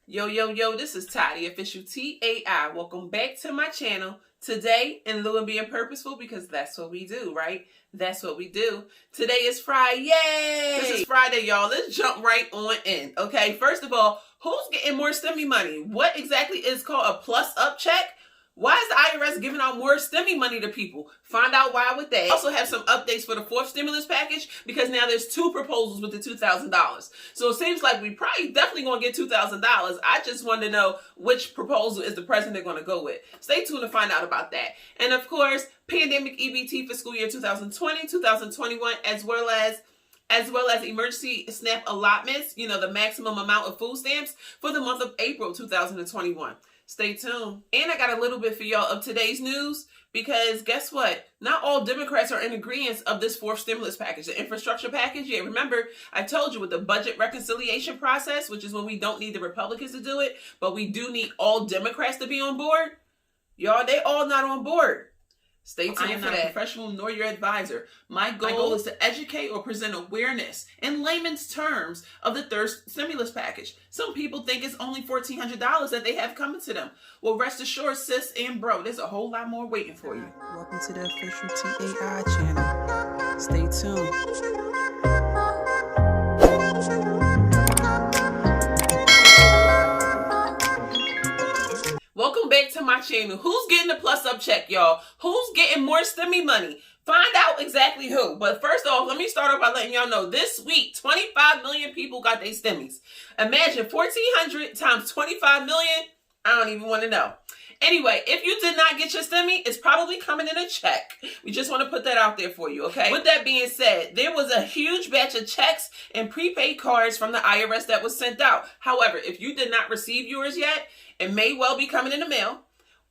Yo, yo, yo, this is Ty, the official TAI. Welcome back to my channel. Today, in lieu of being purposeful, because that's what we do, right? That's what we do. Today is Friday. Yay! This is Friday, y'all. Let's jump right on in, okay? First of all, who's getting more stimmy money? What exactly is called a plus-up check? Why is the IRS giving out more stimmy money to people? Find out why with that. Also have some updates for the fourth stimulus package because now there's two proposals with the $2,000. So it seems like we probably definitely going to get $2,000. I just want to know which proposal is the president going to go with. Stay tuned to find out about that. And of course, pandemic EBT for school year 2020, 2021, as well as emergency SNAP allotments, the maximum amount of food stamps for the month of April 2021. Stay tuned. And I got a little bit for y'all of today's news because guess what? Not all Democrats are in agreement of this fourth stimulus package, the infrastructure package. Yeah, remember I told you with the budget reconciliation process, which is when we don't need the Republicans to do it, but we do need all Democrats to be on board. Y'all, they all not on board. Stay tuned. I am not a professional nor your advisor. My goal is to educate or present awareness in layman's terms of the third stimulus package. Some people think it's only $1,400 that they have coming to them. Well, rest assured, sis and bro, there's a whole lot more waiting for you. Welcome to the official TAI channel. Stay tuned. Welcome back to my channel. Who's getting the plus up check, y'all? Who's getting more stimmy money? Find out exactly who. But first off, let me start off by letting y'all know this week, 25 million people got their stimmies. Imagine 1,400 times 25 million. I don't even want to know. Anyway, if you did not get your stimmy, it's probably coming in a check. We just want to put that out there for you, okay? With that being said, there was a huge batch of checks and prepaid cards from the IRS that was sent out. However, if you did not receive yours yet, it may well be coming in the mail,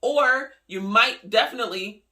or you might definitely,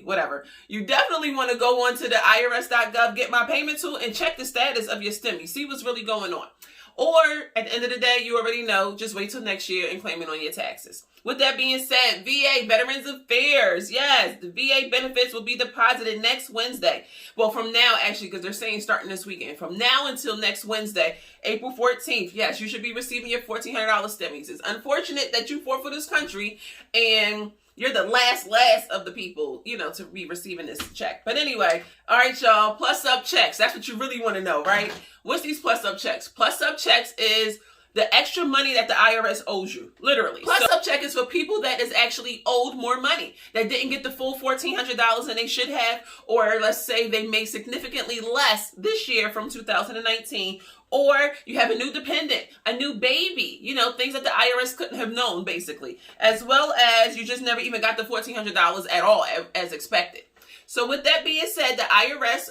whatever. You definitely want to go on to the irs.gov, get my payment tool, and check the status of your stimmy. See what's really going on. Or at the end of the day, you already know, just wait till next year and claim it on your taxes. With that being said, VA Veterans Affairs. Yes, the VA benefits will be deposited next Wednesday. Well, from now, actually, because they're saying starting this weekend. From now until next Wednesday, April 14th. Yes, you should be receiving your $1,400 stimmies. It's unfortunate that you fought for this country and you're the last of the people, to be receiving this check. But anyway, all right, y'all, plus up checks. That's what you really want to know, right? What's these plus up checks? Plus up checks is the extra money that the IRS owes you, literally. Plus up check is for people that is actually owed more money, that didn't get the full $1,400 and they should have, or let's say they made significantly less this year from 2019, or you have a new dependent, a new baby, things that the IRS couldn't have known, basically, as well as you just never even got the $1,400 at all as expected. So with that being said, the IRS,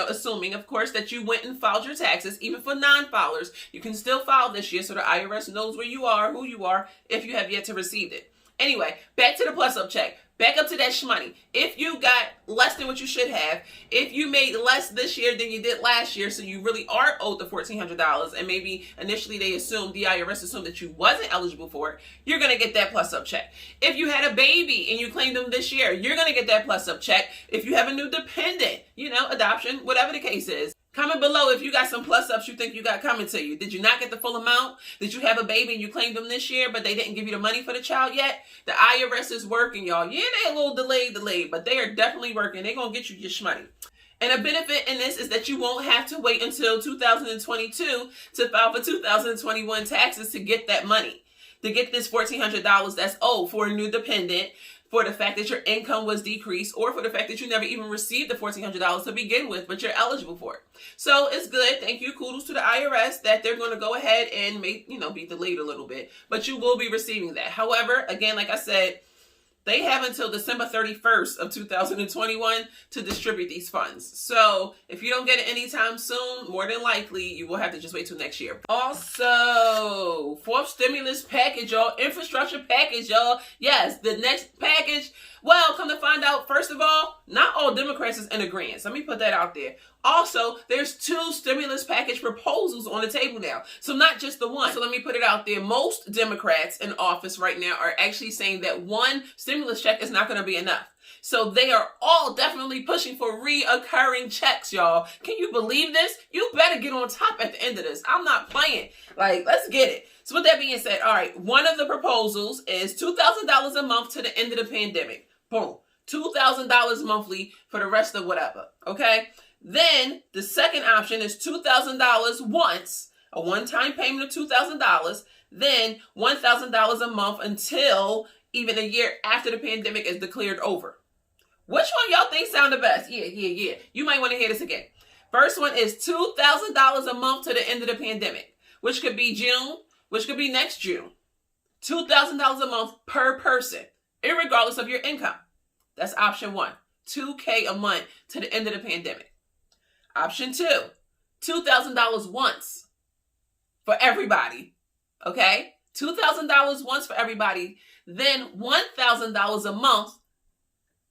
assuming, of course, that you went and filed your taxes, even for non-filers, you can still file this year so the IRS knows where you are, who you are, if you have yet to receive it. Anyway, back to the plus-up check. Back up to that shmoney. If you got less than what you should have, if you made less this year than you did last year, so you really are owed the $1,400, and maybe initially the IRS assumed that you wasn't eligible for it, you're going to get that plus-up check. If you had a baby and you claimed them this year, you're going to get that plus-up check. If you have a new dependent, adoption, whatever the case is. Comment below if you got some plus-ups you think you got coming to you. Did you not get the full amount? Did you have a baby and you claimed them this year, but they didn't give you the money for the child yet? The IRS is working, y'all. Yeah, they're a little delayed, but they are definitely working. They're going to get you your shmoney. And a benefit in this is that you won't have to wait until 2022 to file for 2021 taxes to get that money. To get this $1,400 that's owed for a new dependent, for the fact that your income was decreased, or for the fact that you never even received the $1,400 to begin with, but you're eligible for it. So it's good. Thank you. Kudos to the IRS that they're going to go ahead and be delayed a little bit, but you will be receiving that. However, again, like I said, they have until December 31st of 2021 to distribute these funds. So if you don't get it anytime soon, more than likely, you will have to just wait till next year. Also, fourth stimulus package, y'all. Infrastructure package, y'all. Yes, the next package. Well, come to find out, first of all, not all Democrats is in agreement. Let me put that out there. Also, there's two stimulus package proposals on the table now. So not just the one. So let me put it out there. Most Democrats in office right now are actually saying that one stimulus check is not going to be enough. So they are all definitely pushing for reoccurring checks, y'all. Can you believe this? You better get on top at the end of this. I'm not playing. Like, let's get it. So with that being said, all right, one of the proposals is $2,000 a month to the end of the pandemic. Boom. $2,000 monthly for the rest of whatever. Okay? Then the second option is $2,000 once, a one-time payment of $2,000, then $1,000 a month until even a year after the pandemic is declared over. Which one y'all think sound the best? Yeah. You might want to hear this again. First one is $2,000 a month to the end of the pandemic, which could be June, which could be next June. $2,000 a month per person, irregardless of your income. That's option one. $2,000 a month to the end of the pandemic. Option two, $2,000 once for everybody. Okay? $2,000 once for everybody. Then $1,000 a month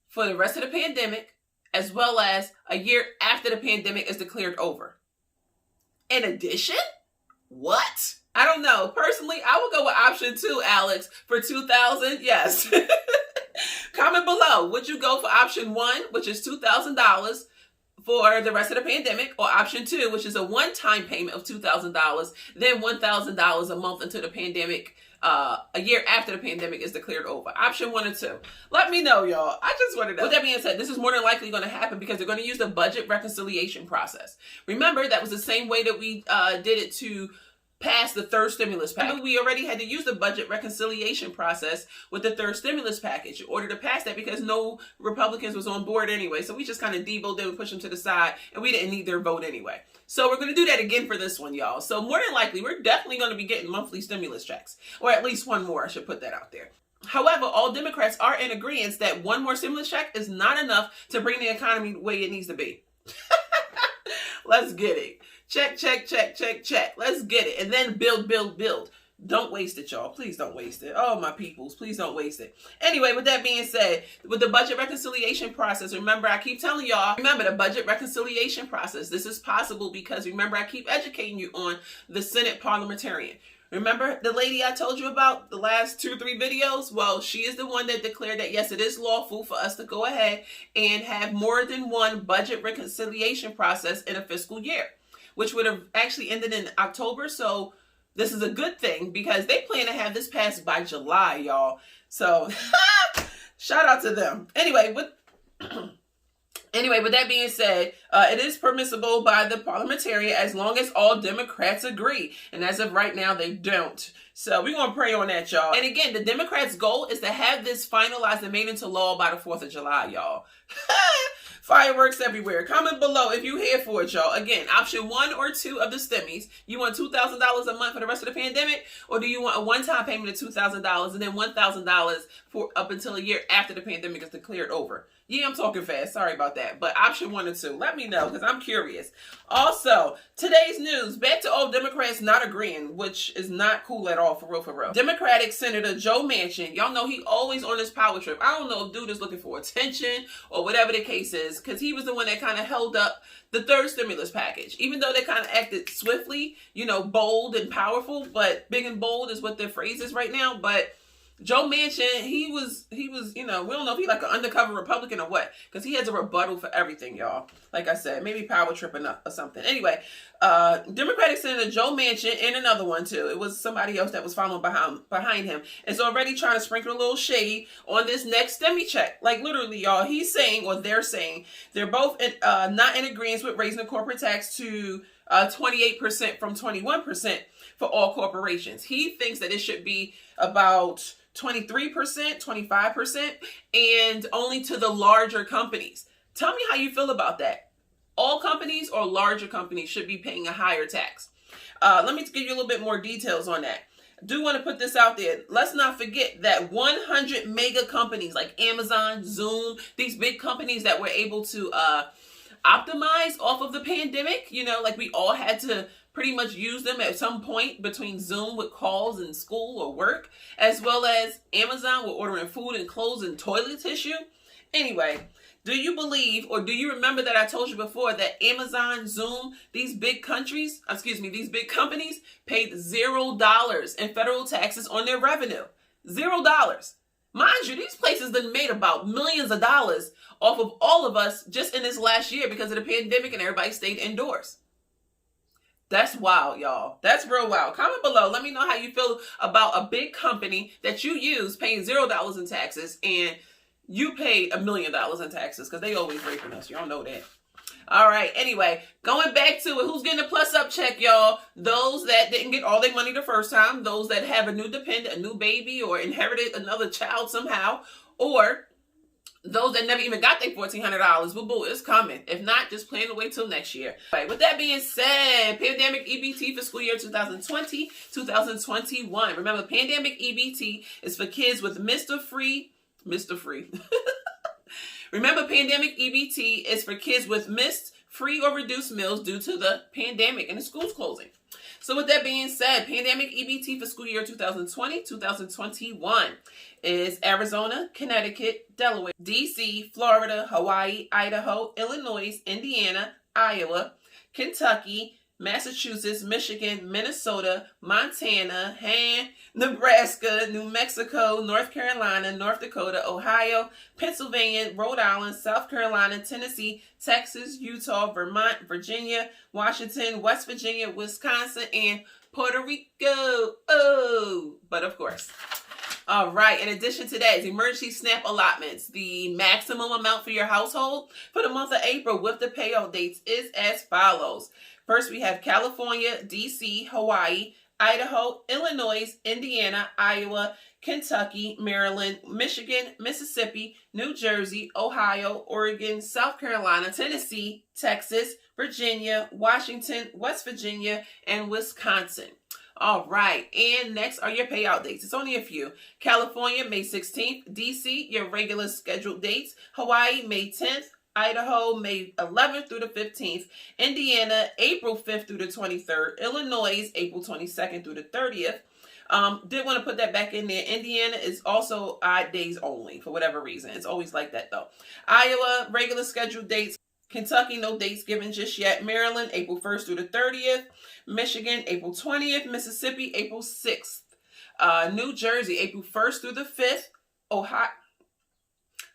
for the rest of the pandemic, as well as a year after the pandemic is declared over. In addition, what? I don't know. Personally, I would go with option two, Alex, for $2,000. Yes. Comment below. Would you go for option one, which is $2,000 for the rest of the pandemic, or option two, which is a one-time payment of $2,000, then $1,000 a month until the pandemic, a year after the pandemic is declared over? Option one or two. Let me know, y'all. I just want to know. With that being said, this is more than likely going to happen because they're going to use the budget reconciliation process. Remember, that was the same way that we did it to pass the third stimulus package. We already had to use the budget reconciliation process with the third stimulus package in order to pass that because no Republicans was on board anyway. So we just kind of devoted and pushed them to the side, and we didn't need their vote anyway. So we're going to do that again for this one, y'all. So more than likely, we're definitely going to be getting monthly stimulus checks, or at least one more. I should put that out there. However, all Democrats are in agreement that one more stimulus check is not enough to bring the economy the way it needs to be. Let's get it. Check. Let's get it. And then build. Don't waste it, y'all. Please don't waste it. Oh, my peoples, please don't waste it. Anyway, with that being said, with the budget reconciliation process, remember, I keep telling y'all, remember the budget reconciliation process. This is possible because, remember, I keep educating you on the Senate parliamentarian. Remember the lady I told you about the last 2 or 3 videos? Well, she is the one that declared that, yes, it is lawful for us to go ahead and have more than one budget reconciliation process in a fiscal year, which would have actually ended in October. So this is a good thing because they plan to have this passed by July, y'all. So shout out to them. Anyway, with that being said, it is permissible by the parliamentarian as long as all Democrats agree. And as of right now, they don't. So we're going to pray on that, y'all. And again, the Democrats' goal is to have this finalized and made into law by the 4th of July, y'all. Fireworks everywhere. Comment below if you're here for it, y'all. Again, option 1 or 2 of the stimmies. You want $2,000 a month for the rest of the pandemic? Or do you want a one-time payment of $2,000 and then $1,000 for up until a year after the pandemic is declared over? Yeah, I'm talking fast. Sorry about that. But option 1 or 2. Let me know because I'm curious. Also, today's news. Back to all Democrats not agreeing, which is not cool at all, for real. Democratic Senator Joe Manchin. Y'all know he always on this power trip. I don't know if dude is looking for attention or whatever the case is, because he was the one that kind of held up the third stimulus package. Even though they kind of acted swiftly, you know, bold and powerful, but big and bold is what their phrase is right now. But Joe Manchin, he was, you know, we don't know if he's like an undercover Republican or what, because he has a rebuttal for everything, y'all. Like I said, maybe power tripping up or something. Anyway, Democratic Senator Joe Manchin and another one too. It was somebody else that was following behind him. Is already trying to sprinkle a little shade on this next stimmy check. Like literally, y'all, he's saying, or they're saying, they're both not in agreement with raising the corporate tax to 28% from 21% for all corporations. He thinks that it should be about 23%, 25%, and only to the larger companies. Tell me how you feel about that. All companies or larger companies should be paying a higher tax. Let me give you a little bit more details on that. I do want to put this out there. Let's not forget that 100 mega companies like Amazon, Zoom, these big companies that were able to optimize off of the pandemic, you know, like we all had to pretty much use them at some point between Zoom with calls and school or work, as well as Amazon with ordering food and clothes and toilet tissue. Anyway, do you believe, or do you remember that I told you before that Amazon, Zoom, these big companies paid $0 in federal taxes on their revenue? $0. Mind you, these places done made about millions of dollars off of all of us just in this last year because of the pandemic and everybody stayed indoors. That's wild, y'all. That's real wild. Comment below. Let me know how you feel about a big company that you use paying $0 in taxes and you paid $1 million in taxes because they always raping us. Y'all know that. All right. Anyway, going back to it, who's getting a plus up check, y'all? Those that didn't get all their money the first time, those that have a new dependent, a new baby, or inherited another child somehow, or those that never even got their $1,400, boo-boo, it's coming. If not, just plan to wait till next year. All right, with that being said, pandemic EBT for school year 2020, 2021. Remember, pandemic EBT is for kids with Mr. Free. Remember, pandemic EBT is for kids with missed, free, or reduced meals due to the pandemic and the schools closing. So with that being said, pandemic EBT for school year 2020, 2021 is Arizona, Connecticut, Delaware, DC, Florida, Hawaii, Idaho, Illinois, Indiana, Iowa, Kentucky, Massachusetts, Michigan, Minnesota, Montana, Nebraska, New Mexico, North Carolina, North Dakota, Ohio, Pennsylvania, Rhode Island, South Carolina, Tennessee, Texas, Utah, Vermont, Virginia, Washington, West Virginia, Wisconsin, and Puerto Rico. Oh, but of course. All right. In addition to that, is emergency SNAP allotments. The maximum amount for your household for the month of April with the payout dates is as follows. First, we have California, DC, Hawaii, Idaho, Illinois, Indiana, Iowa, Kentucky, Maryland, Michigan, Mississippi, New Jersey, Ohio, Oregon, South Carolina, Tennessee, Texas, Virginia, Washington, West Virginia, and Wisconsin. All right, and next are your payout dates. It's only a few. California, May 16th. DC, your regular scheduled dates. Hawaii, May 10th. Idaho, May 11th through the 15th. Indiana, April 5th through the 23rd. Illinois, April 22nd through the 30th. Did want to put that back in there. Indiana is also odd days only for whatever reason. It's always like that though. Iowa, regular scheduled dates. Kentucky, no dates given just yet. Maryland, April 1st through the 30th. Michigan, April 20th. Mississippi, April 6th. New Jersey, April 1st through the 5th.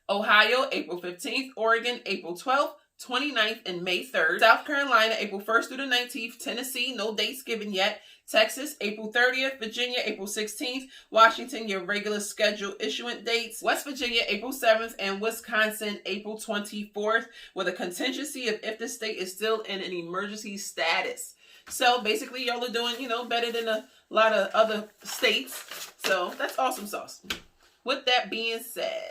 Ohio, April 15th. Oregon, April 12th, 29th, and May 3rd. South Carolina, April 1st through the 19th. Tennessee, no dates given yet. Texas, April 30th. Virginia, April 16th. Washington, your regular scheduled issuance dates. West Virginia, April 7th. And Wisconsin, April 24th, with a contingency of if the state is still in an emergency status. So basically, y'all are doing, better than a lot of other states. So that's awesome sauce. With that being said,